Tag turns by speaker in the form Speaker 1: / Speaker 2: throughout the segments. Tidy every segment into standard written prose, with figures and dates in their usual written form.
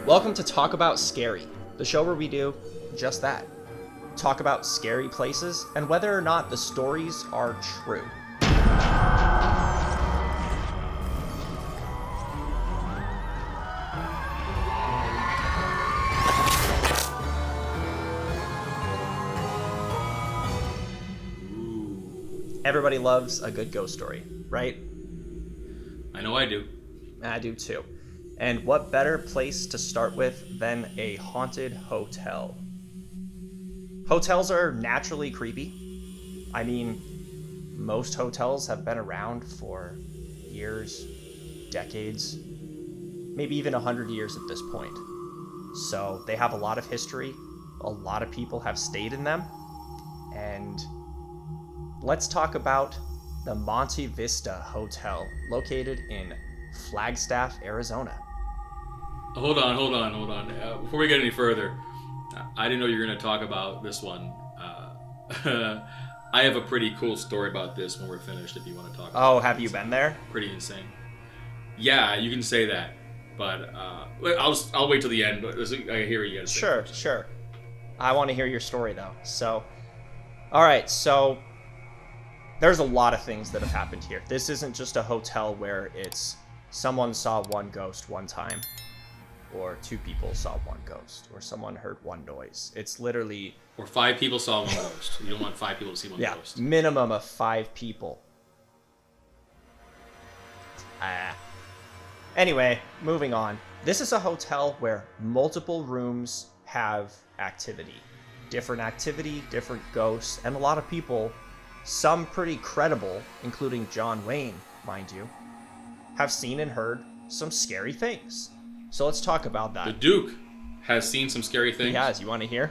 Speaker 1: Welcome to Talk About Scary, the show where we do just that. Talk about scary places and whether or not the stories are true. Everybody loves a good ghost story, right?
Speaker 2: I know I do.
Speaker 1: I do too. And what better place to start with than a haunted hotel? Hotels are naturally creepy. I mean, most hotels have been around for years, decades, maybe even 100 years at this point. So they have a lot of history. A lot of people have stayed in them. And let's talk about the Monte Vista Hotel, located in Flagstaff, Arizona.
Speaker 2: Hold on. Before we get any further, I didn't know you were going to talk about this one. I have a pretty cool story about this when we're finished, if you want to talk about it.
Speaker 1: Oh, have you been there?
Speaker 2: Pretty insane. Yeah, you can say that. But I'll wait till the end. But I hear you guys.
Speaker 1: Sure. I want to hear your story, though. So, all right. So, there's a lot of things that have happened here. This isn't just a hotel where it's someone saw one ghost one time, or two people saw one ghost, or someone heard one noise. It's literally...
Speaker 2: Or 5 people saw one ghost. You don't want 5 people to see one ghost.
Speaker 1: Yeah, minimum of 5 people. Anyway, moving on. This is a hotel where multiple rooms have activity. Different ghosts, and a lot of people, some pretty credible, including John Wayne, mind you, have seen and heard some scary things. So let's talk about that.
Speaker 2: The Duke has seen some scary things.
Speaker 1: He has. You want to hear?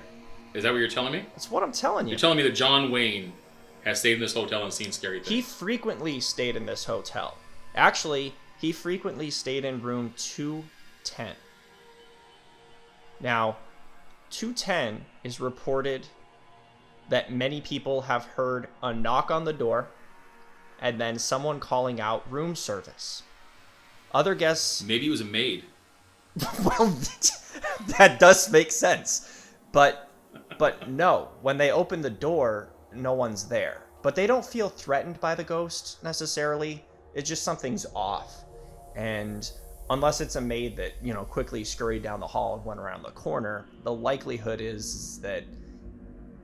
Speaker 2: Is that what you're telling me?
Speaker 1: That's what I'm telling you.
Speaker 2: You're telling me that John Wayne has stayed in this hotel and seen scary things.
Speaker 1: He frequently stayed in this hotel. Actually, he frequently stayed in room 210. Now, 210 is reported that many people have heard a knock on the door and then someone calling out room service. Other guests...
Speaker 2: Maybe it was a maid.
Speaker 1: Well, that does make sense. But no, when they open the door, no one's there. But they don't feel threatened by the ghost necessarily. It's just something's off. And unless it's a maid that, quickly scurried down the hall and went around the corner, the likelihood is that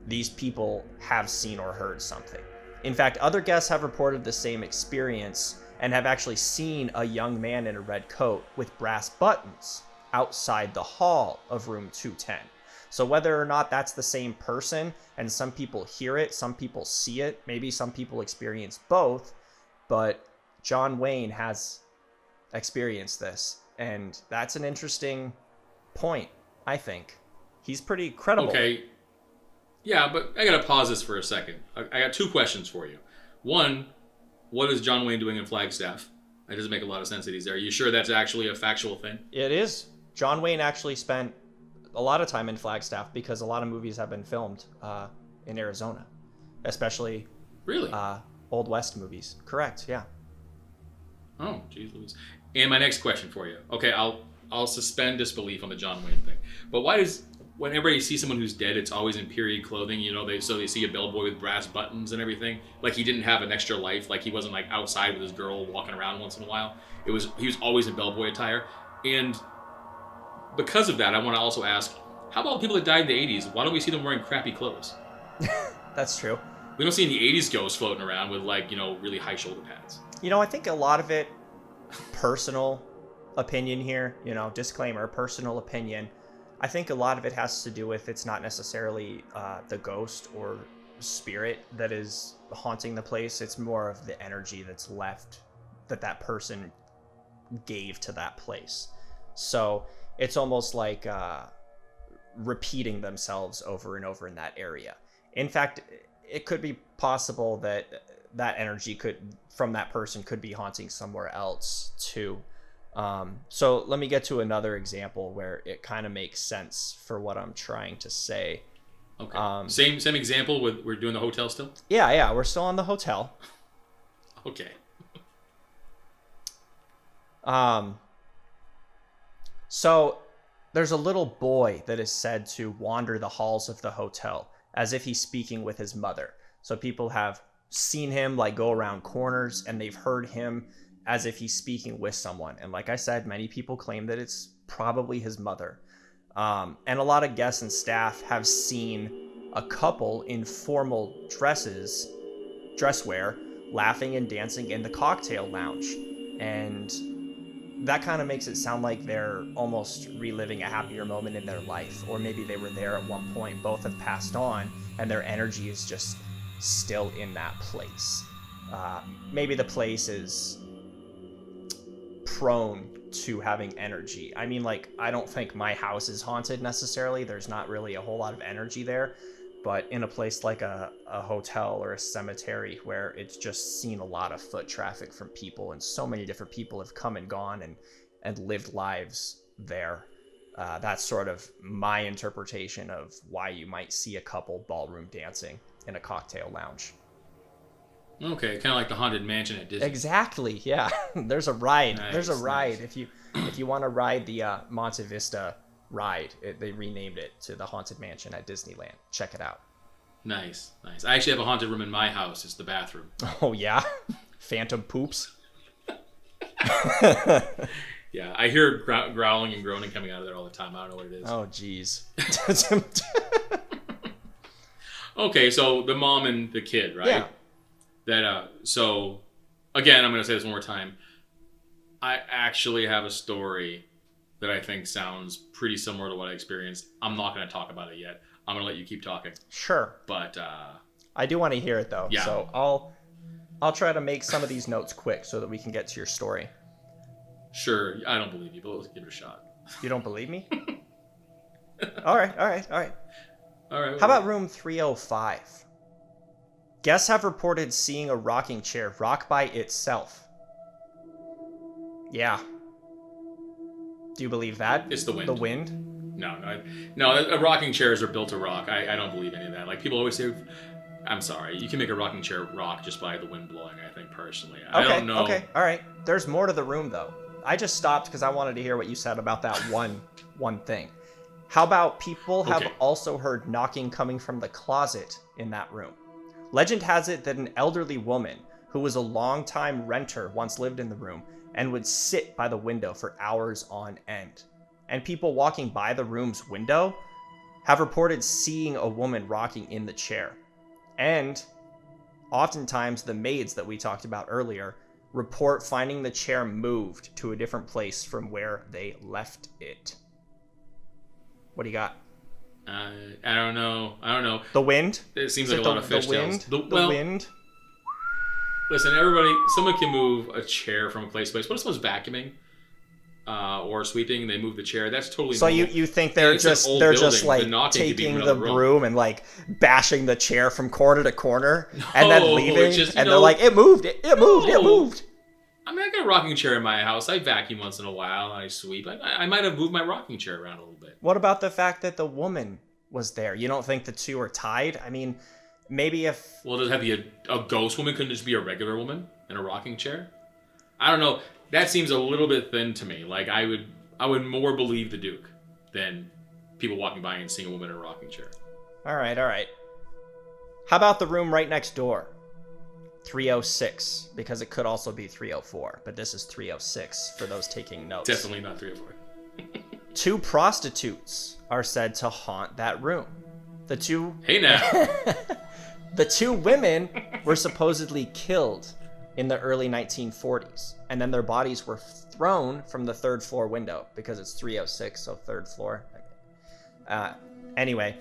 Speaker 1: these people have seen or heard something. In fact, other guests have reported the same experience and have actually seen a young man in a red coat with brass buttons outside the hall of room 210. So whether or not that's the same person, and some people hear it, some people see it, maybe some people experience both, but John Wayne has experienced this, and that's an interesting point, I think. He's pretty credible.
Speaker 2: Okay. Yeah, but I gotta pause this for a second. I got 2 questions for you. One, what is John Wayne doing in Flagstaff? It doesn't make a lot of sense that he's there. Are you sure that's actually a factual thing?
Speaker 1: It is. John Wayne actually spent a lot of time in Flagstaff because a lot of movies have been filmed in Arizona, especially
Speaker 2: really
Speaker 1: Old West movies. Correct, yeah.
Speaker 2: Oh, geez Louise. And my next question for you. Okay, I'll suspend disbelief on the John Wayne thing. But why does... Whenever you see someone who's dead, it's always in period clothing, they see a bellboy with brass buttons and everything. Like he didn't have an extra life, like he wasn't like outside with his girl walking around once in a while. He was always in bellboy attire. And because of that, I want to also ask, how about people that died in the 80s? Why don't we see them wearing crappy clothes?
Speaker 1: That's true.
Speaker 2: We don't see any 80s ghosts floating around with really high shoulder pads.
Speaker 1: I think a lot of it, personal opinion here, disclaimer, personal opinion. I think a lot of it has to do with it's not necessarily the ghost or spirit that is haunting the place. It's more of the energy that's left that person gave to that place. So it's almost like repeating themselves over and over in that area. In fact, it could be possible that energy from that person could be haunting somewhere else too. So let me get to another example where it kind of makes sense for what I'm trying to say.
Speaker 2: Okay. Same example with we're doing the hotel still?
Speaker 1: Yeah, we're still on the hotel.
Speaker 2: Okay.
Speaker 1: So There's a little boy that is said to wander the halls of the hotel as if he's speaking with his mother. So people have seen him like go around corners, and they've heard him as if he's speaking with someone. And like I said, many people claim that it's probably his mother. And a lot of guests and staff have seen a couple in formal dresswear, laughing and dancing in the cocktail lounge. And that kind of makes it sound like they're almost reliving a happier moment in their life. Or maybe they were there at one point, both have passed on, and their energy is just still in that place. Maybe the place is prone to having energy. I mean, like, I don't think my house is haunted necessarily. There's not really a whole lot of energy there. But in a place like a hotel or a cemetery where it's just seen a lot of foot traffic from people, and so many different people have come and gone and lived lives there, that's sort of my interpretation of why you might see a couple ballroom dancing in a cocktail lounge.
Speaker 2: Okay, kind of like the Haunted Mansion at Disney.
Speaker 1: Exactly, yeah. There's a ride.
Speaker 2: Nice,
Speaker 1: There's a ride.
Speaker 2: nice.
Speaker 1: If you want to ride the Monte Vista ride, they renamed it to the Haunted Mansion at Disneyland. Check it out.
Speaker 2: Nice, nice. I actually have a haunted room in my house. It's the bathroom.
Speaker 1: Oh, yeah? Phantom poops?
Speaker 2: Yeah, I hear growling and groaning coming out of there all the time. I don't know what it is.
Speaker 1: Oh, jeez.
Speaker 2: Okay, so the mom and the kid, right?
Speaker 1: Yeah.
Speaker 2: So, again, I'm going to say this one more time. I actually have a story that I think sounds pretty similar to what I experienced. I'm not going to talk about it yet. I'm going to let you keep talking.
Speaker 1: Sure.
Speaker 2: But
Speaker 1: I do want to hear it, though.
Speaker 2: Yeah.
Speaker 1: So I'll try to make some of these notes quick so that we can get to your story.
Speaker 2: Sure, I don't believe you, but let's give it a shot.
Speaker 1: You don't believe me? All right.
Speaker 2: All right.
Speaker 1: How about room 305? Guests have reported seeing a rocking chair rock by itself. Yeah. Do you believe that?
Speaker 2: It's the wind.
Speaker 1: The wind?
Speaker 2: No. A rocking chairs are built to rock. I don't believe any of that. Like, people always say, I'm sorry, you can make a rocking chair rock just by the wind blowing, I think, personally. I don't know.
Speaker 1: Okay, all right. There's more to the room, though. I just stopped because I wanted to hear what you said about that one thing. How about people have also heard knocking coming from the closet in that room? Legend has it that an elderly woman who was a longtime renter once lived in the room and would sit by the window for hours on end. And people walking by the room's window have reported seeing a woman rocking in the chair. And oftentimes the maids that we talked about earlier report finding the chair moved to a different place from where they left it. What do you got?
Speaker 2: I don't know.
Speaker 1: The wind?
Speaker 2: It seems like a lot of fishtails.
Speaker 1: The wind?
Speaker 2: Listen, everybody, someone can move a chair from a place to place. What if someone's vacuuming or sweeping and they move the chair? That's totally
Speaker 1: so
Speaker 2: normal.
Speaker 1: you think they're just like taking the broom and like bashing the chair from corner to corner and then leaving they're like, it moved.
Speaker 2: I mean, I got a rocking chair in my house. I vacuum once in a while and I sweep. I might have moved my rocking chair around a little bit.
Speaker 1: What about the fact that the woman was there? You don't think the two are tied? I mean, maybe if...
Speaker 2: Well, does it have to be a ghost woman? Couldn't it just be a regular woman in a rocking chair? I don't know. That seems a little bit thin to me. Like, I would more believe the Duke than people walking by and seeing a woman in a rocking chair.
Speaker 1: All right. How about the room right next door? 306, because it could also be 304, but this is 306 for those taking notes.
Speaker 2: Definitely not 304.
Speaker 1: 2 prostitutes are said to haunt that room.
Speaker 2: Hey now.
Speaker 1: The 2 women were supposedly killed in the early 1940s, and then their bodies were thrown from the 3rd floor window because it's 306, so 3rd floor. Anyway,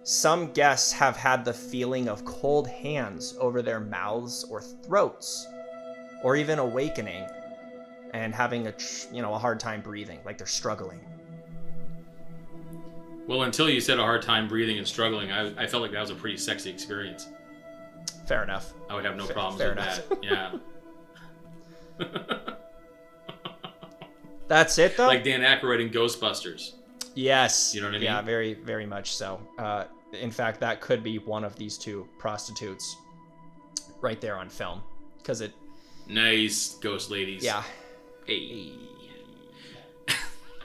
Speaker 1: some guests have had the feeling of cold hands over their mouths or throats, or even awakening and having a hard time breathing, like they're struggling.
Speaker 2: Well, until you said a hard time breathing and struggling, I felt like that was a pretty sexy experience.
Speaker 1: Fair enough.
Speaker 2: I would have no problems with that. Yeah.
Speaker 1: That's it, though?
Speaker 2: Like Dan Aykroyd in Ghostbusters.
Speaker 1: Yes.
Speaker 2: You know what I mean?
Speaker 1: Yeah, very, very much so. In fact, that could be one of these 2 prostitutes right there on film. Because it...
Speaker 2: Nice, ghost ladies.
Speaker 1: Yeah.
Speaker 2: Hey.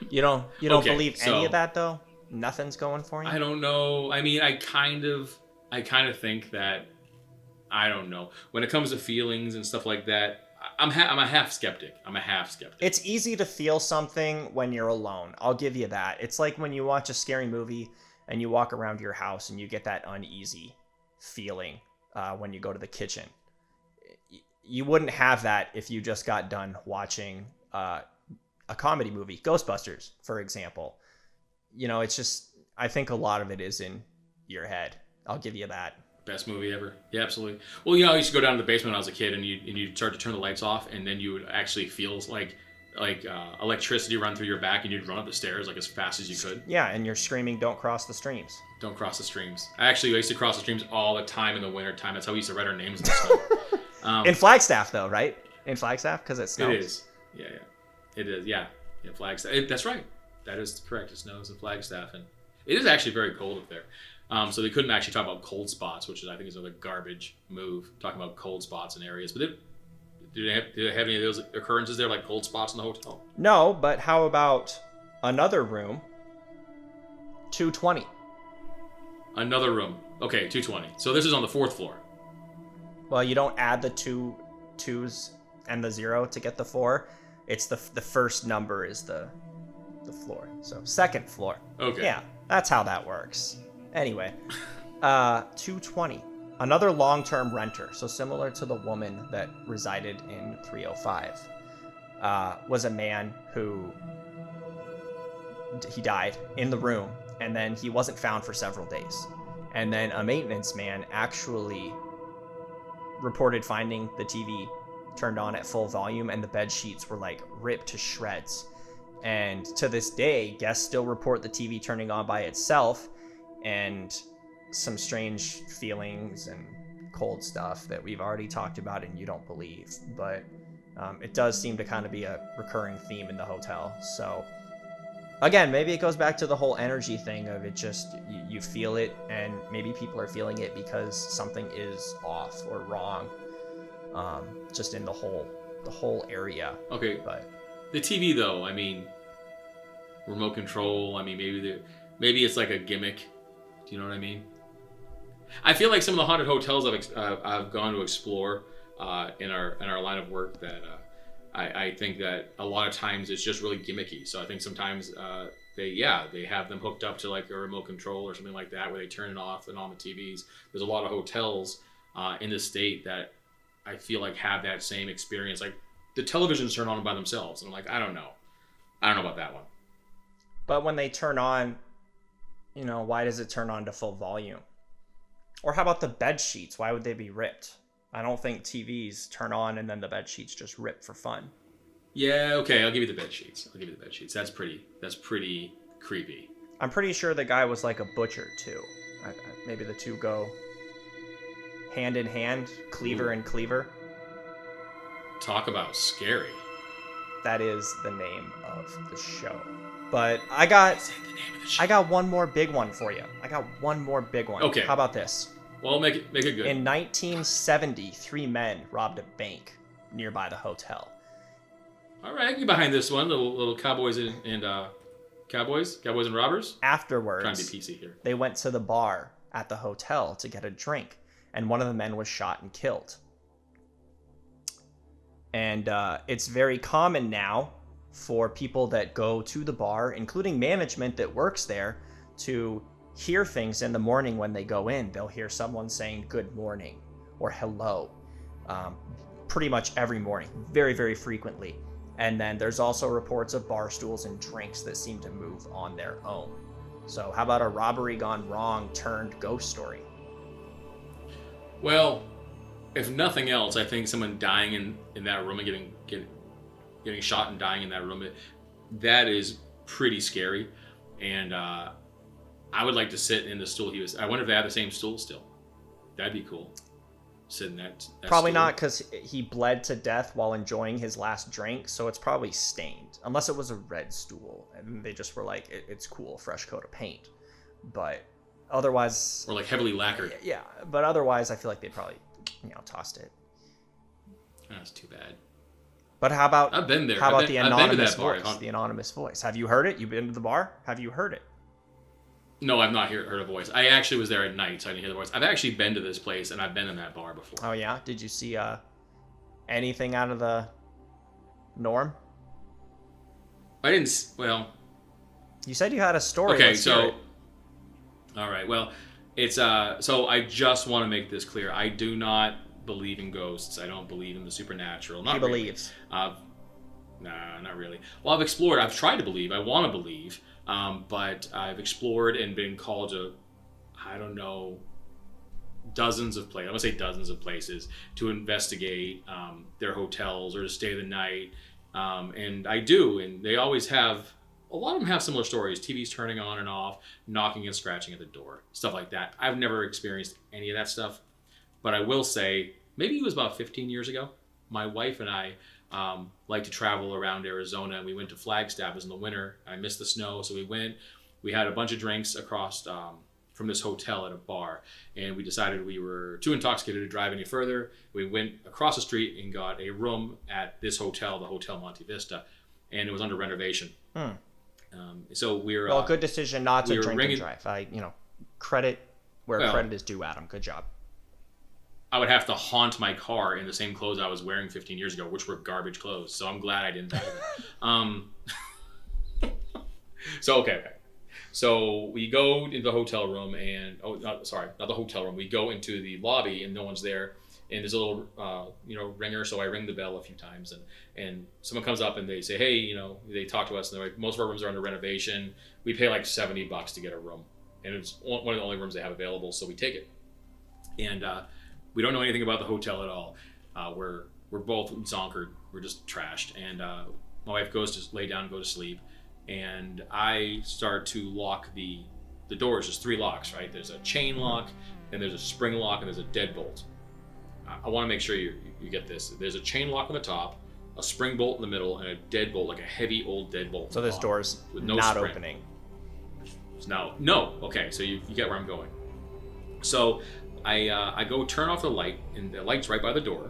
Speaker 1: You don't
Speaker 2: Okay,
Speaker 1: believe any
Speaker 2: so-
Speaker 1: of that though? Nothing's going for you?
Speaker 2: I don't know. I mean, I kind of think that, I don't know. When it comes to feelings and stuff like that, I'm a half skeptic.
Speaker 1: It's easy to feel something when you're alone. I'll give you that. It's like when you watch a scary movie and you walk around your house and you get that uneasy feeling when you go to the kitchen. You wouldn't have that if you just got done watching a comedy movie, Ghostbusters, for example. You know, it's just, I think a lot of it is in your head. I'll give you that.
Speaker 2: Best movie ever. Yeah, absolutely. Well, you know, I used to go down to the basement when I was a kid, and you'd start to turn the lights off, and then you would actually feel like electricity run through your back, and you'd run up the stairs like as fast as you could.
Speaker 1: Yeah, and you're screaming, "Don't cross the streams."
Speaker 2: Don't cross the streams. I used to cross the streams all the time in the winter time. That's how we used to write our names in the snow.
Speaker 1: In Flagstaff, though, right? In Flagstaff, because it snows.
Speaker 2: It is. Yeah. It is. Yeah. In Flagstaff. That's right. That is correct. It snows in Flagstaff, and it is actually very cold up there. So they couldn't actually talk about cold spots, which I think is another garbage move, talking about cold spots in areas. But do they have any of those occurrences there, like cold spots in the hotel?
Speaker 1: No, but how about another room? 220.
Speaker 2: Another room. Okay, 220. So this is on the 4th floor.
Speaker 1: Well, you don't add the two twos and the 0 to get the 4. It's the first number is the floor. So 2nd floor.
Speaker 2: Okay.
Speaker 1: Yeah, that's how that works. Anyway, 220. Another long-term renter, so similar to the woman that resided in 305, was a man who he died in the room, and then he wasn't found for several days. And then a maintenance man actually reported finding the TV turned on at full volume, and the bed sheets were like ripped to shreds. And to this day, guests still report the TV turning on by itself, and some strange feelings and cold stuff that we've already talked about and you don't believe. But it does seem to kind of be a recurring theme in the hotel. So again, maybe it goes back to the whole energy thing of it just, you feel it, and maybe people are feeling it because something is off or wrong, just in the whole area.
Speaker 2: Okay.
Speaker 1: But
Speaker 2: the TV, though, I mean, remote control, I mean, maybe it's like a gimmick. Do you know what I mean? I feel like some of the haunted hotels I've gone to explore in our line of work that I think that a lot of times it's just really gimmicky. So I think sometimes they have them hooked up to like a remote control or something like that where they turn it off and on the TVs. There's a lot of hotels in the state that I feel like have that same experience. Like the televisions turn on by themselves, and I'm like, I don't know about that one.
Speaker 1: But when they turn on, you know, why does it turn on to full volume? Or how about the bed sheets? Why would they be ripped? I don't think TVs turn on and then the bed sheets just rip for fun.
Speaker 2: Yeah, okay, I'll give you the bed sheets. That's pretty creepy.
Speaker 1: I'm pretty sure the guy was like a butcher too. Maybe the two go hand in hand, cleaver and cleaver.
Speaker 2: Talk about scary.
Speaker 1: That is the name of the show. But I got one more big one for you.
Speaker 2: Okay.
Speaker 1: How about this?
Speaker 2: Well, make it good.
Speaker 1: In 1970, 3 men robbed a bank nearby the hotel.
Speaker 2: All right, get behind this one. Little cowboys and cowboys and robbers.
Speaker 1: Afterwards,
Speaker 2: Trying to be PC here.
Speaker 1: They went to the bar at the hotel to get a drink, and one of the men was shot and killed. And it's very common now for people that go to the bar, including management that works there, to hear things in the morning when they go in. They'll hear someone saying good morning or hello pretty much every morning, very, very frequently. And then there's also reports of bar stools and drinks that seem to move on their own. So how about a robbery gone wrong turned ghost story?
Speaker 2: Well, if nothing else, I think someone dying in that room and getting shot and dying in that room, that is pretty scary. And I would like to sit in the stool he was. I wonder if they have the same stool still. That'd be cool. Sit in that
Speaker 1: probably
Speaker 2: stool.
Speaker 1: not, because he bled to death while enjoying his last drink, so it's probably stained. Unless it was a red stool, and they just were like, it's cool, fresh coat of paint. But otherwise...
Speaker 2: Or like heavily lacquered.
Speaker 1: Yeah, but otherwise I feel like they probably, tossed it.
Speaker 2: That's too bad.
Speaker 1: But how about
Speaker 2: I've been there.
Speaker 1: How about
Speaker 2: I've
Speaker 1: the
Speaker 2: been to
Speaker 1: anonymous
Speaker 2: that bar.
Speaker 1: voice? The anonymous voice. Have you heard it? You've been to the bar? Have you heard it?
Speaker 2: No, I've not heard a voice. I actually was there at night, so I didn't hear the voice. I've actually been to this place, and I've been in that bar before.
Speaker 1: Oh yeah. Did you see anything out of the norm?
Speaker 2: I didn't. Well.
Speaker 1: You said you had a story.
Speaker 2: Okay,
Speaker 1: Let's hear
Speaker 2: so.
Speaker 1: it.
Speaker 2: All right. Well, it's So I just want to make this clear. I do not believe in ghosts. I don't believe in the supernatural. Not
Speaker 1: He
Speaker 2: really.
Speaker 1: believes.
Speaker 2: Nah, not really. Well, I've explored. I've tried to believe. I want to believe. But I've explored and been called to, I don't know, dozens of places. I'm gonna say dozens of places to investigate their hotels or to stay the night. And I do, and they always have. A lot of them have similar stories. TVs turning on and off, knocking and scratching at the door, stuff like that. I've never experienced any of that stuff, but I will say, maybe it was about 15 years ago. My wife and I like to travel around Arizona, and we went to Flagstaff. It was in the winter. I missed the snow, so we went. We had a bunch of drinks across from this hotel at a bar, and we decided we were too intoxicated to drive any further. We went across the street and got a room at this hotel, the Hotel Monte Vista, and it was under renovation. So we're
Speaker 1: Well, good decision not to drink
Speaker 2: ringing,
Speaker 1: and drive. Credit where credit is due, Adam. Good job.
Speaker 2: I would have to haunt my car in the same clothes I was wearing 15 years ago, which were garbage clothes. So I'm glad I didn't have it. So, okay. So we go into the hotel room and, not the hotel room. We go into the lobby and no one's there. And there's a little, ringer. So I ring the bell a few times and someone comes up and they say, hey, they talk to us and they're like, most of our rooms are under renovation. We pay like $70 to get a room. And it's one of the only rooms they have available. So we take it. And, we don't know anything about the hotel at all. We're both zonkered. We're just trashed. And my wife goes to lay down and go to sleep. And I start to lock the doors. There's 3 locks, right? There's a chain lock, and there's a spring lock, and there's a deadbolt. I want to make sure you get this. There's a chain lock on the top, a spring bolt in the middle, and a deadbolt, like a heavy old deadbolt.
Speaker 1: So this door's
Speaker 2: with no
Speaker 1: not
Speaker 2: spring.
Speaker 1: opening.
Speaker 2: No. Okay, so you get where I'm going. So I go turn off the light, and the light's right by the door,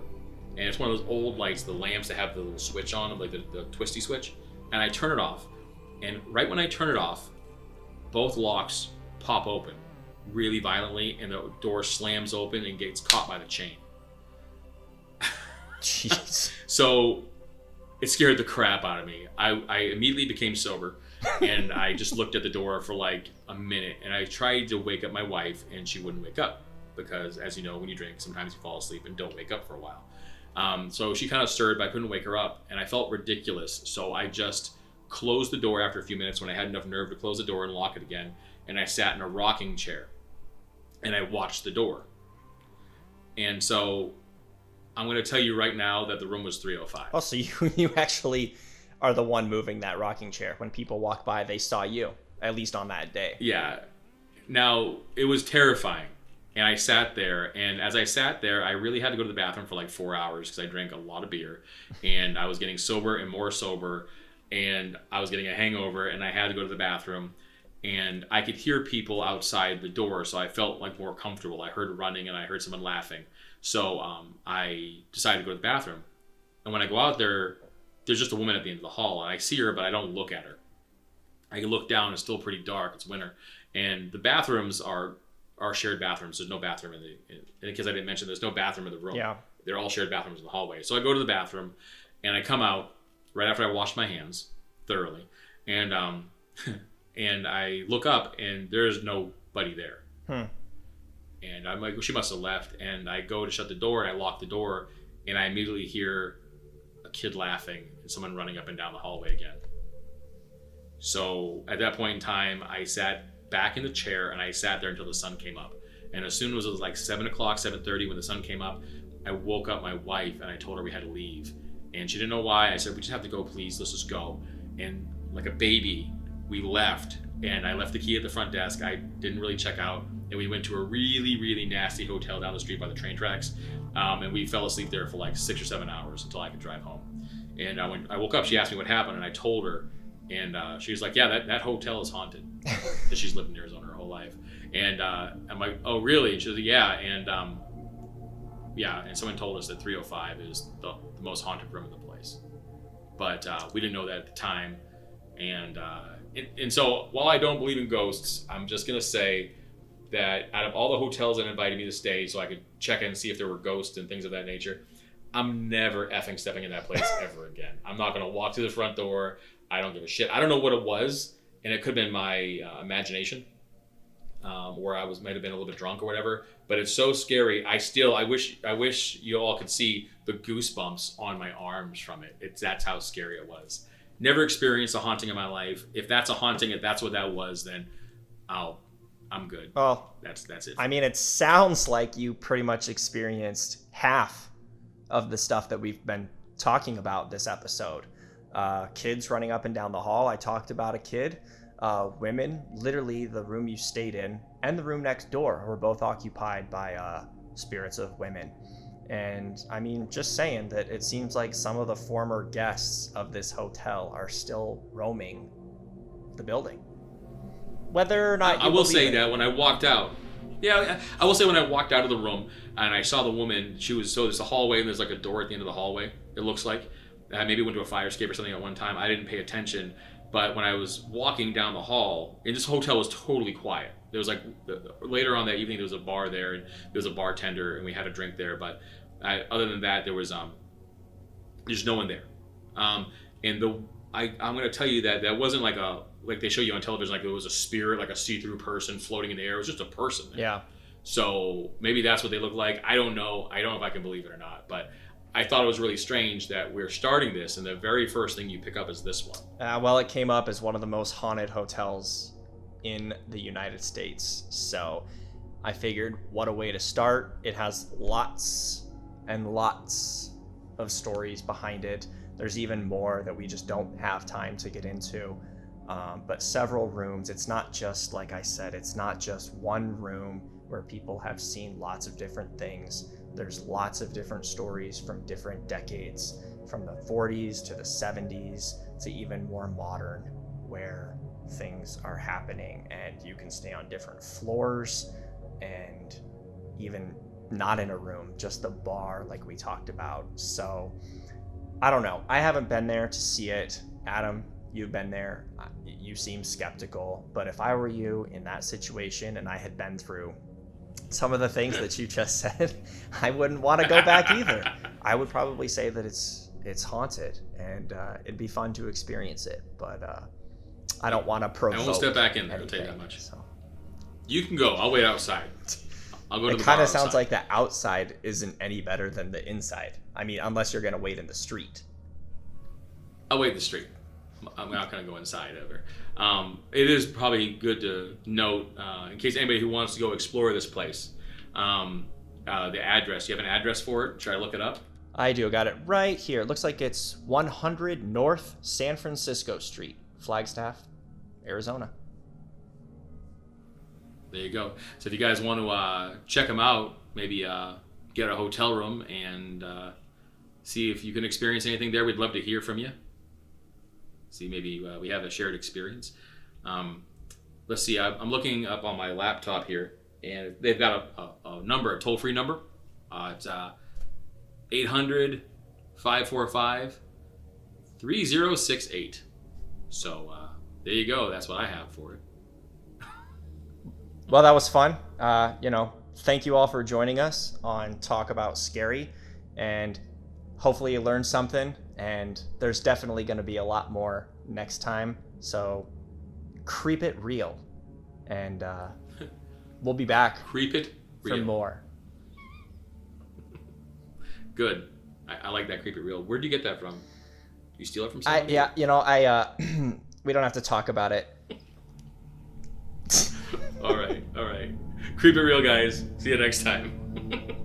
Speaker 2: and it's one of those old lights, the lamps that have the little switch on them, like the twisty switch, and I turn it off, and right when I turn it off, both locks pop open really violently, and the door slams open and gets caught by the chain.
Speaker 1: Jeez.
Speaker 2: So it scared the crap out of me. I immediately became sober, and I just looked at the door for like a minute, and I tried to wake up my wife, and she wouldn't wake up. Because, as you know, when you drink, sometimes you fall asleep and don't wake up for a while. So she kind of stirred, but I couldn't wake her up, and I felt ridiculous. So I just closed the door after a few minutes when I had enough nerve to close the door and lock it again, and I sat in a rocking chair, and I watched the door. And so I'm going to tell you right now that the room was 305.
Speaker 1: Oh, so you actually are the one moving that rocking chair. When people walk by, they saw you, at least on that day.
Speaker 2: Yeah. Now, it was terrifying. And I sat there, and as I sat there, I really had to go to the bathroom for like 4 hours because I drank a lot of beer, and I was getting sober and more sober, and I was getting a hangover, and I had to go to the bathroom, and I could hear people outside the door, so I felt like more comfortable. I heard running, and I heard someone laughing, so I decided to go to the bathroom. And when I go out there, there's just a woman at the end of the hall, and I see her, but I don't look at her. I look down, it's still pretty dark, it's winter, and the bathrooms are shared bathrooms. There's no bathroom in case I didn't mention, there's no bathroom in the room.
Speaker 1: Yeah.
Speaker 2: They're all shared bathrooms in the hallway. So I go to the bathroom, and I come out right after I wash my hands thoroughly, and and I look up, and there's nobody there. And I'm like, well, she must have left. And I go to shut the door, and I lock the door, and I immediately hear a kid laughing and someone running up and down the hallway again. So at that point in time, I sat back in the chair, and I sat there until the sun came up. And as soon as it was like 7 o'clock, 7:30, when the sun came up, I woke up my wife, and I told her we had to leave. And she didn't know why. I said, we just have to go, please. Let's just go. And like a baby, we left. And I left the key at the front desk. I didn't really check out. And we went to a really, really nasty hotel down the street by the train tracks. And we fell asleep there for like 6 or 7 hours until I could drive home. And when I woke up, she asked me what happened, and I told her. And she was like, yeah, that hotel is haunted. That she's lived in Arizona her whole life. And I'm like, oh, really? And she was like, yeah. And yeah, and someone told us that 305 is the most haunted room in the place. but we didn't know that at the time. And so while I don't believe in ghosts, I'm just gonna say that out of all the hotels that invited me to stay so I could check in and see if there were ghosts and things of that nature, I'm never effing stepping in that place ever again. I'm not gonna walk to the front door. I don't give a shit. I don't know what it was, and it could have been my imagination, or might have been a little bit drunk or whatever. But it's so scary. I wish you all could see the goosebumps on my arms from it. That's how scary it was. Never experienced a haunting in my life. If that's a haunting, if that's what that was, then I'm good.
Speaker 1: Well,
Speaker 2: that's it.
Speaker 1: I mean, it sounds like you pretty much experienced half of the stuff that we've been talking about this episode. Kids running up and down the hall. I talked about a kid. Women, literally the room you stayed in and the room next door were both occupied by spirits of women. And I mean, just saying that it seems like some of the former guests of this hotel are still roaming the building. Whether or not
Speaker 2: I will say that when I walked out, I will say when I walked out of the room and I saw the woman, there's a hallway and there's like a door at the end of the hallway. It looks like maybe went to a fire escape or something at one time. I didn't pay attention, but when I was walking down the hall, and this hotel was totally quiet. There was like later on that evening there was a bar there and there was a bartender and we had a drink there, but other than that there was there's no one there. I'm going to tell you that wasn't like they show you on television, like there was a spirit, like a see-through person floating in the air. It was just a person there.
Speaker 1: Yeah.
Speaker 2: So maybe that's what they look like. I don't know. I don't know if I can believe it or not, but I thought it was really strange that we're starting this and the very first thing you pick up is this one.
Speaker 1: Well, it came up as one of the most haunted hotels in the United States. So I figured, what a way to start. It has lots and lots of stories behind it. There's even more that we just don't have time to get into. But several rooms. It's not just, like I said, it's not just one room where people have seen lots of different things. There's lots of different stories from different decades, from the 40s to the 70s to even more modern, where things are happening and you can stay on different floors and even not in a room, just the bar like we talked about. So I don't know. I haven't been there to see it. Adam, you've been there. You seem skeptical, but if I were you in that situation and I had been through some of the things that you just said, I wouldn't want to go back either. I would probably say that it's haunted and it'd be fun to experience it, but I don't want to provoke.
Speaker 2: I won't step back in there, I'll tell you that much. So. You can go. I'll wait outside. I'll go to the bar. It kind of
Speaker 1: sounds like the outside isn't any better than the inside. I mean, unless you're going to wait in the street.
Speaker 2: I'll wait in the street. I'm not going to go inside ever. It is probably good to note, in case anybody who wants to go explore this place, the address. You have an address for it? Should I look it up?
Speaker 1: I do. Got it right here. It looks like it's 100 North San Francisco Street, Flagstaff, Arizona.
Speaker 2: There you go. So if you guys want to check them out, maybe get a hotel room and see if you can experience anything there, we'd love to hear from you. See, maybe we have a shared experience. Let's see. I'm looking up on my laptop here, and they've got a number, a toll-free number. It's 800-545-3068. So there you go. That's what I have for it.
Speaker 1: Well, that was fun. Thank you all for joining us on Talk About Scary, and hopefully you learned something, and there's definitely going to be a lot more next time. So creep it real, and we'll be back.
Speaker 2: Creep it real.
Speaker 1: For more.
Speaker 2: Good. I like that. Creep it real. Where'd you get that from? You steal it from someone?
Speaker 1: We don't have to talk about it.
Speaker 2: All right. Creep it real, guys. See you next time.